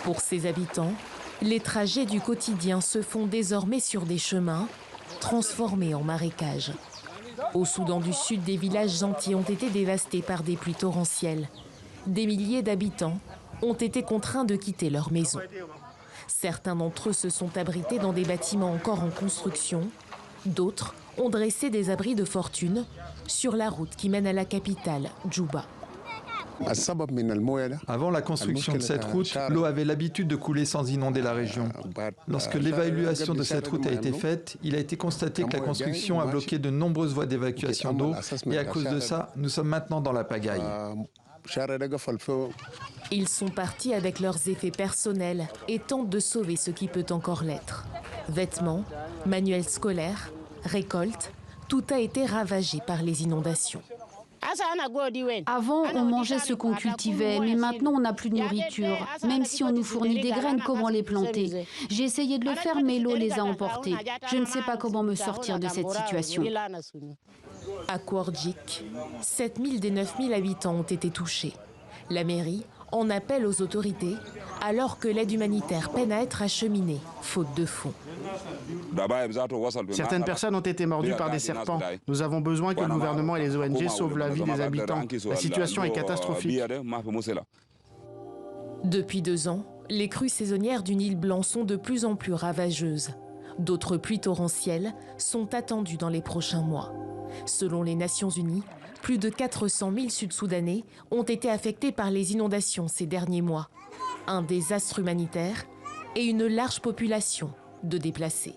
Pour ses habitants, les trajets du quotidien se font désormais sur des chemins transformés en marécages. Au Soudan du Sud, des villages entiers ont été dévastés par des pluies torrentielles. Des milliers d'habitants ont été contraints de quitter leur maison. Certains d'entre eux se sont abrités dans des bâtiments encore en construction. D'autres ont dressé des abris de fortune sur la route qui mène à la capitale, Djouba. Avant la construction de cette route, l'eau avait l'habitude de couler sans inonder la région. Lorsque l'évaluation de cette route a été faite, il a été constaté que la construction a bloqué de nombreuses voies d'évacuation d'eau et à cause de ça, nous sommes maintenant dans la pagaille. Ils sont partis avec leurs effets personnels et tentent de sauver ce qui peut encore l'être. Vêtements, manuels scolaires, récoltes, tout a été ravagé par les inondations. Avant, on mangeait ce qu'on cultivait, mais maintenant, on n'a plus de nourriture. Même si on nous fournit des graines, comment les planter? J'ai essayé de le faire, mais l'eau les a emportées. Je ne sais pas comment me sortir de cette situation. À Kouardjik, 7 000 des 9 000 habitants ont été touchés. La mairie en appelle aux autorités alors que l'aide humanitaire peine à être acheminée, faute de fonds. Certaines personnes ont été mordues par des serpents. Nous avons besoin que le gouvernement et les ONG sauvent la vie des habitants. La situation est catastrophique. Depuis 2 ans, les crues saisonnières du Nil Blanc sont de plus en plus ravageuses. D'autres pluies torrentielles sont attendues dans les prochains mois. Selon les Nations Unies, plus de 400 000 Sud-Soudanais ont été affectés par les inondations ces derniers mois. Un désastre humanitaire et une large population de déplacés.